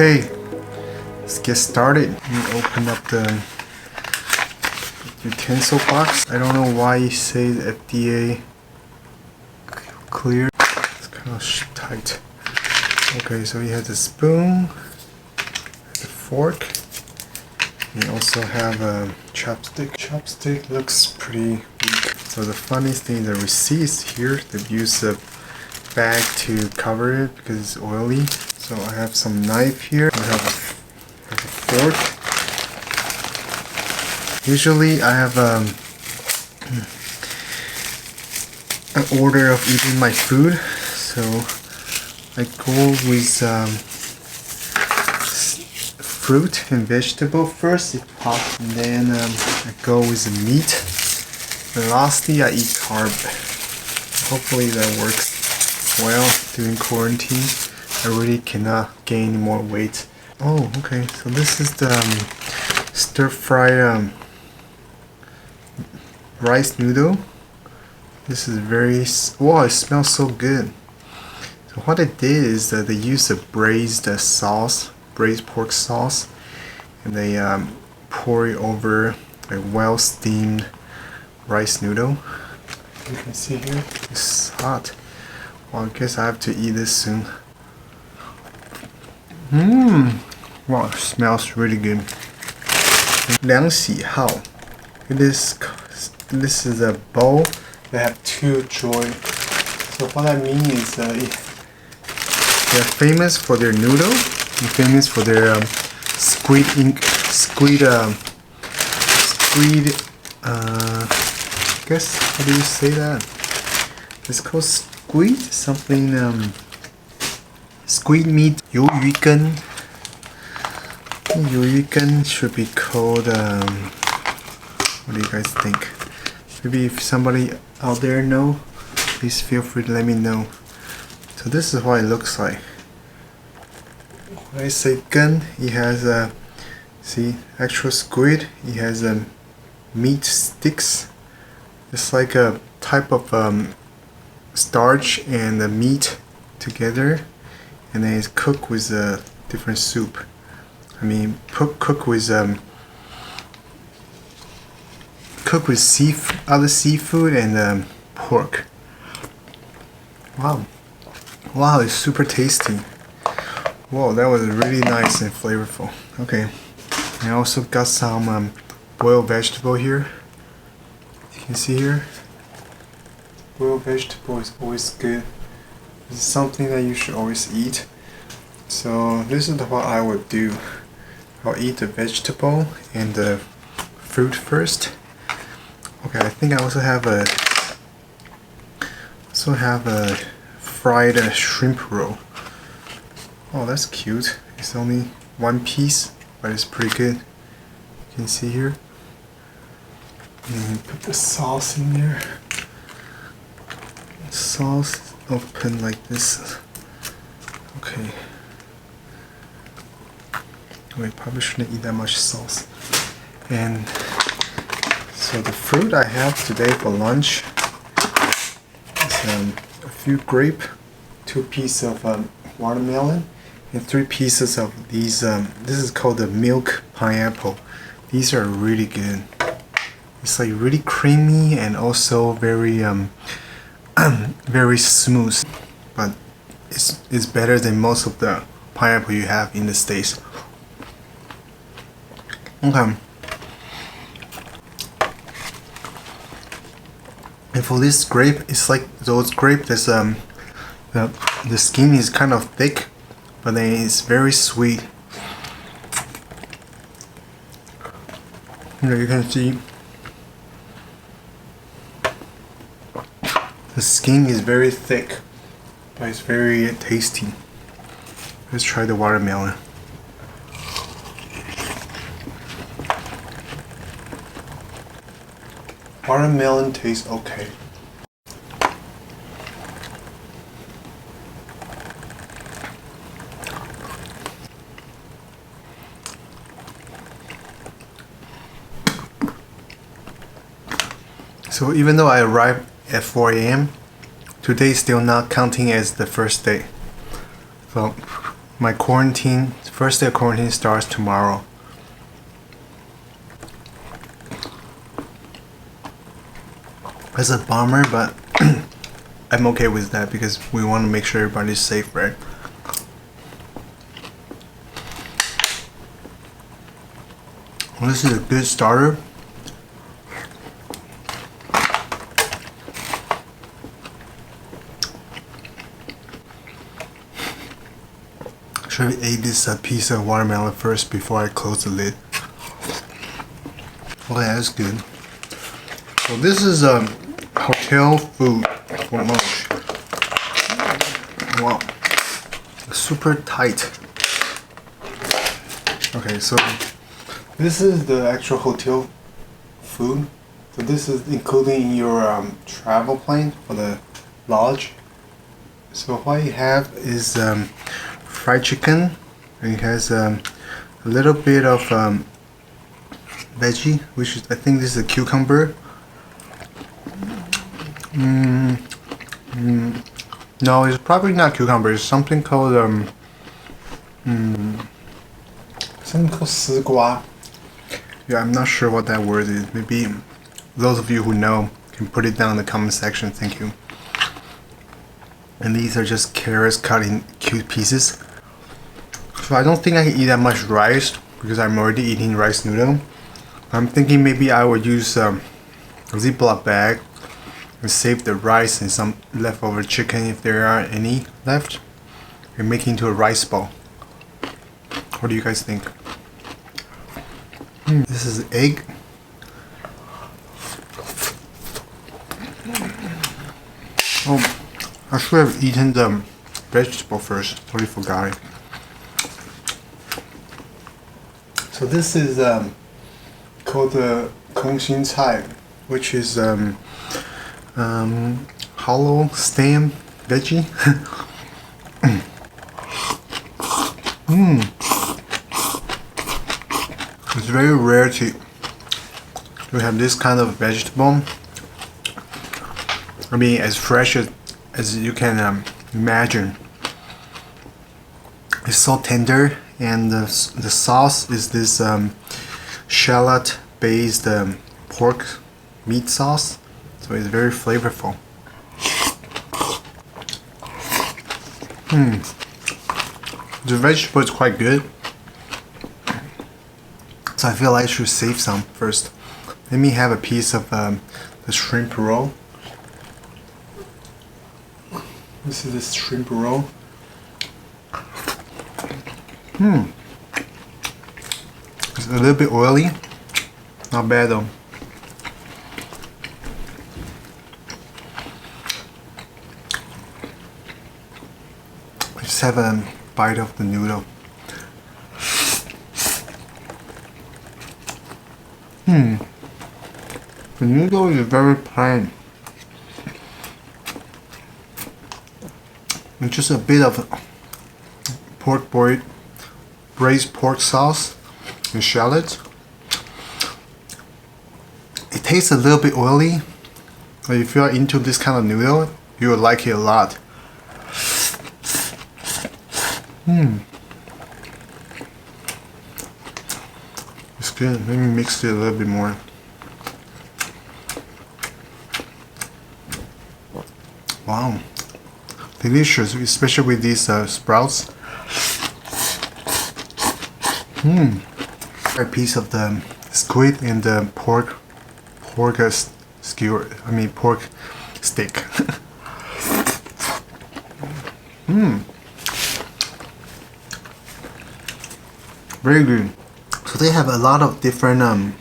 Okay, let's get started. Let me open up the utensil box. I don't know why you say FDA clear. It's kind of tight. Okay, so you have the spoon, the fork, and you also have a chopstick. Chopstick looks pretty weak. So the funniest thing is the receipts here. They've used a bag to cover it because it's oily. So I have some knife here. I have a fork. Usually I have an order of eating my food. So I go with fruit and vegetable first if possible, and then I go with the meat, and lastly I eat carb. Hopefully that works well during quarantine. I really cannot gain more weight. Oh, okay, so this is the stir-fried rice noodle. This is very, wow, it smells so good. So what I did is that they used a braised sauce, braised pork sauce, and they pour it over a well-steamed rice noodle. You can see here, it's hot. Well, I guess I have to eat this soon. Wow, it smells really good. Liang Xi Hao. This is a bowl that have two joints. So what I mean is they're famous for their noodle and famous for their squid. I guess, how do you say that? It's called squid something. Squid meat, 鱿鱼羹. 鱿鱼羹 should be called, what do you guys think? Maybe if somebody out there know, please feel free to let me know. So this is what it looks like. When I say gun, it has see, actual squid. It has meat sticks. It's like a type of starch and the meat together. And then it's cooked with a different soup. I mean, cooked with other seafood and pork. Wow, wow, it's super tasty. Whoa, that was really nice and flavorful. Okay, I also got some boiled vegetable here. You can see here, boiled vegetable is always good. It's something that you should always eat. So this is what I would do. I'll eat the vegetable and the fruit first. Okay, I think I also have a fried shrimp roll. Oh, that's cute. It's only one piece, but it's pretty good. You can see here. And put the sauce in there. Sauce. Open like this. Okay. We probably shouldn't eat that much sauce. And so the fruit I have today for lunch is a few grape, 2 pieces of watermelon, and 3 pieces of these. This is called the milk pineapple. These are really good. It's like really creamy and also very very smooth, but it's better than most of the pineapple you have in the States. Okay. And for this grape, it's like those grape that's the skin is kind of thick, but then it's very sweet. You can see the skin is very thick, but it's very tasty. Let's try the watermelon. Watermelon tastes okay. So even though I arrived at 4 a.m., today is still not counting as the first day. So my quarantine First day of quarantine starts tomorrow. It's a bummer, but I'm okay with that because we want to make sure everybody's safe, right? Well, this is a good starter. Should have ate this piece of watermelon first before I close the lid. Okay, that's good. So this is hotel food for lunch. Wow, super tight. Okay, so this is the actual hotel food. So this is including your travel plan for the lodge. So what you have is fried chicken. It has a little bit of veggie, which is, I think this is a cucumber. No, it's probably not cucumber. It's something called squid. Yeah, I'm not sure what that word is. Maybe those of you who know can put it down in the comment section. Thank you. And these are just carrots cut in cute pieces. So I don't think I can eat that much rice because I'm already eating rice noodle. I'm thinking maybe I would use a Ziploc bag and save the rice and some leftover chicken if there are any left and make it into a rice ball. What do you guys think? This is egg. Oh, I should have eaten the vegetable first. Totally forgot it. So this is called the Kongxin Cai, which is hollow stem veggie. It's very rare to have this kind of vegetable. I mean, as fresh as you can imagine. It's so tender, and the sauce is this shallot based pork meat sauce, so it's very flavorful. The vegetable is quite good, so I feel I should save some first. Let me have a piece of the shrimp roll. This is the shrimp roll. It's a little bit oily. Not bad though. Just have a bite of the noodle. The noodle is very plain. And just a bit of pork boiled, braised pork sauce and shallots. It tastes a little bit oily, but if you are into this kind of noodle, you will like it a lot. It's good. Let me mix it a little bit more. Wow, delicious, especially with these sprouts. A piece of the squid and the pork skewer. I mean pork steak. Very good. So they have a lot of different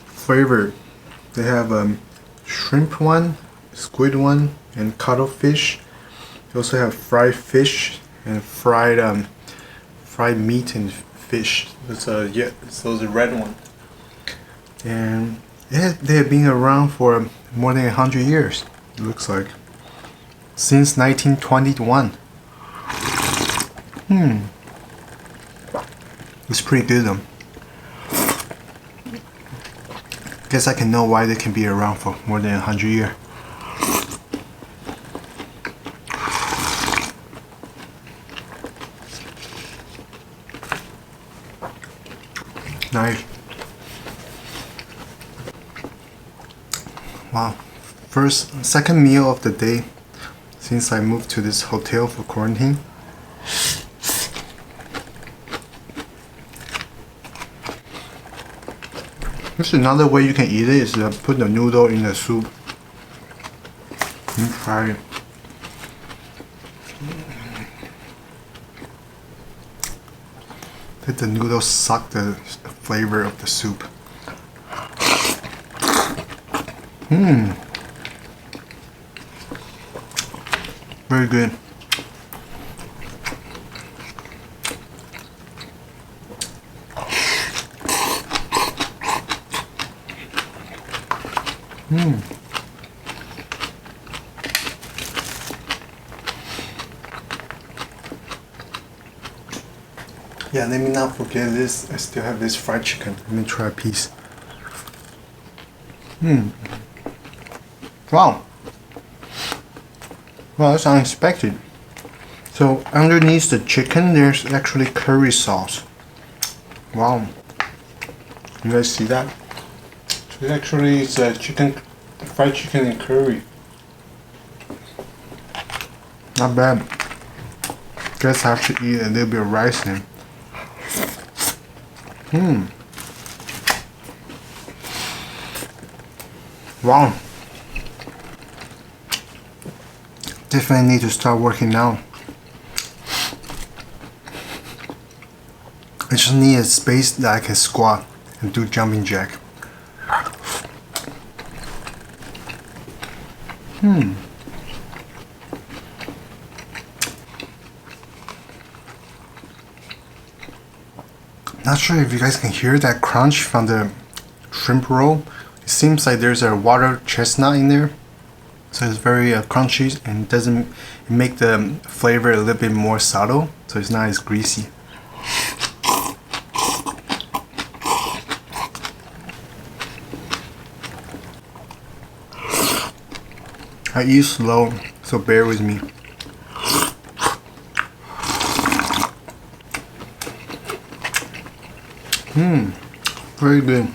flavor. They have shrimp one, squid one, and cuttlefish. They also have fried fish and fried meat and fish. It's yeah, so the red one. And yeah, they have been around for more than 100 years. It looks like since 1921. It's pretty good though. Guess I can know why they can be around for more than 100 years. Nice. Wow. Second meal of the day since I moved to this hotel for quarantine. There's another way you can eat it is to put the noodle in the soup. Let me try it. Let the noodles suck the flavor of the soup. Very good. Yeah, let me not forget this. I still have this fried chicken. Let me try a piece. Wow. Well, that's unexpected. So underneath the chicken, there's actually curry sauce. Wow. You guys see that? So actually, it's a fried chicken and curry. Not bad. Guess I have to eat a little bit of rice then. Wow. Definitely need to start working now. I just need a space that I can squat and do jumping jack. Not sure if you guys can hear that crunch from the shrimp roll. It seems like there's a water chestnut in there, so it's very crunchy and doesn't make the flavor a little bit more subtle, so it's not as greasy. I eat slow, so bear with me. Very good.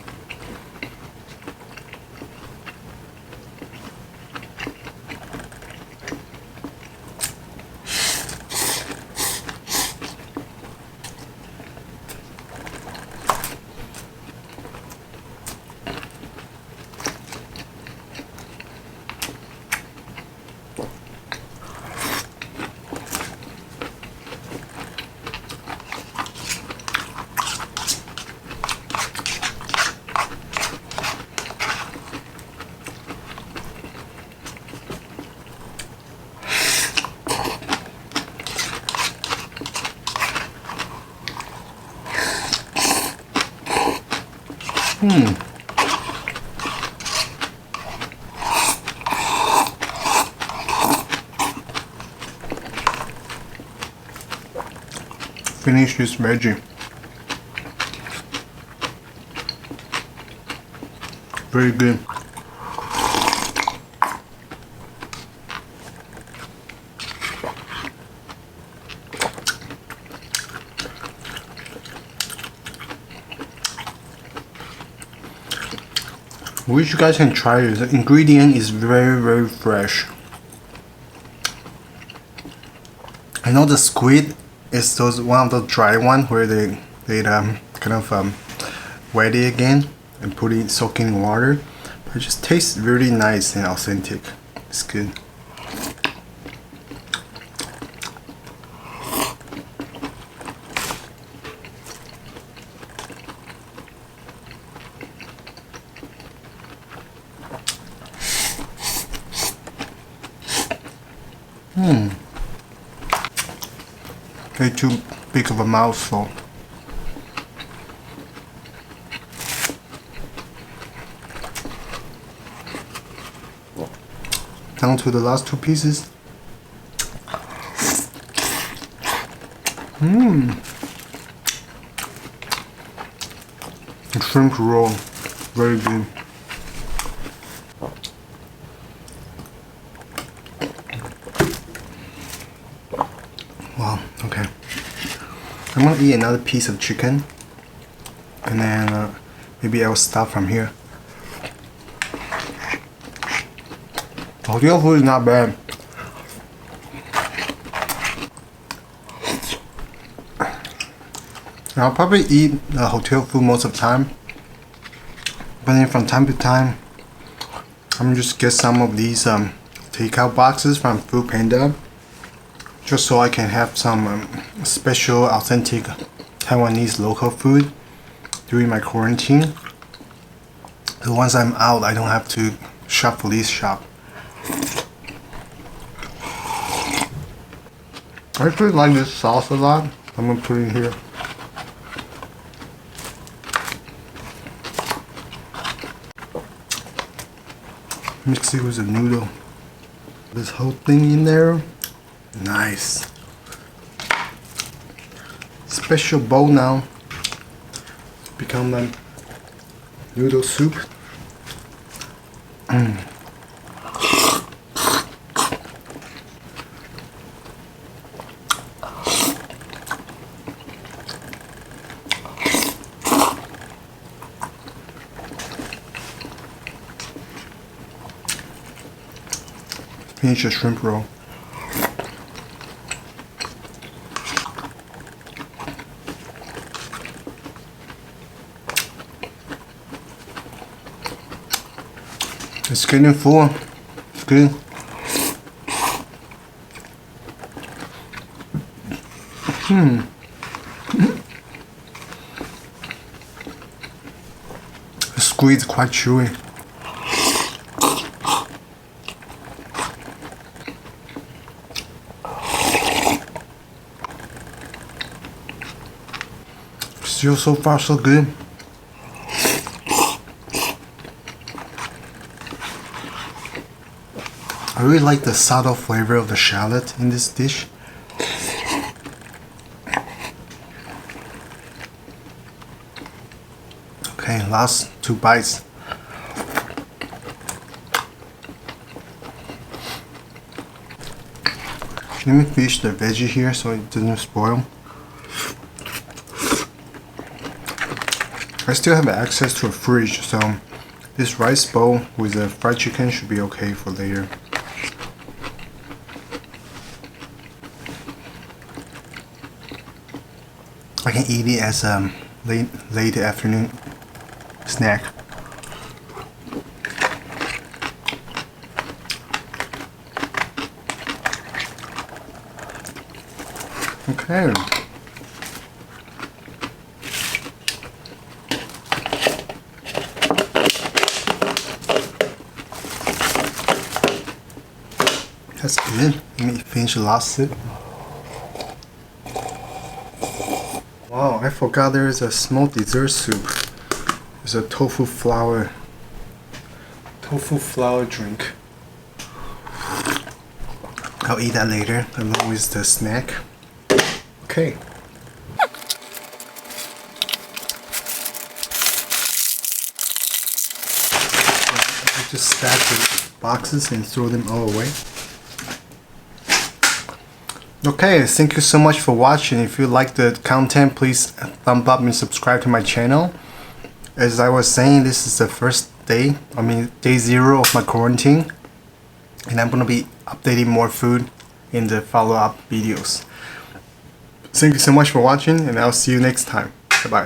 Finish this veggie. Very good. Which you guys can try it. The ingredient is very fresh. I know the squid is one of the dry one where they kind of wet it again and put it soaking in water. But it just tastes really nice and authentic. It's good. Way too big of a mouthful. Down to the last two pieces. The shrimp roll, very good. Wow, okay. I'm gonna eat another piece of chicken and and then maybe I'll start from here. Hotel food is not bad. I'll probably eat hotel food most of the time, but then from time to time I'm just get some of these takeout boxes from Food Panda, just so I can have some special authentic Taiwanese local food during my quarantine. So once I'm out, I don't have to shop for this shop. I actually like this sauce a lot. I'm gonna put it in here. Mix it with the noodle. This whole thing in there. Nice. Special bowl now. Become like noodle soup. Finish a shrimp roll. It's getting full. It's good. The squid is quite chewy. Still so far so good. I really like the subtle flavor of the shallot in this dish. Okay, last 2 bites. Let me finish the veggie here so it doesn't spoil. I still have access to a fridge, so this rice bowl with the fried chicken should be okay for later. I can eat it as a late afternoon snack. Okay. That's good. Let me finish the last sip. Wow, I forgot there is a small dessert soup. It's a tofu flour drink. I'll eat that later along with the snack. Okay. I just stack the boxes and throw them all away. Okay, thank you so much for watching. If you like the content, please thumb up and subscribe to my channel. As I was saying, this is the first day, day 0 of my quarantine, and I'm gonna be updating more food in the follow-up videos. Thank you so much for watching, and I'll see you next time. Bye-bye.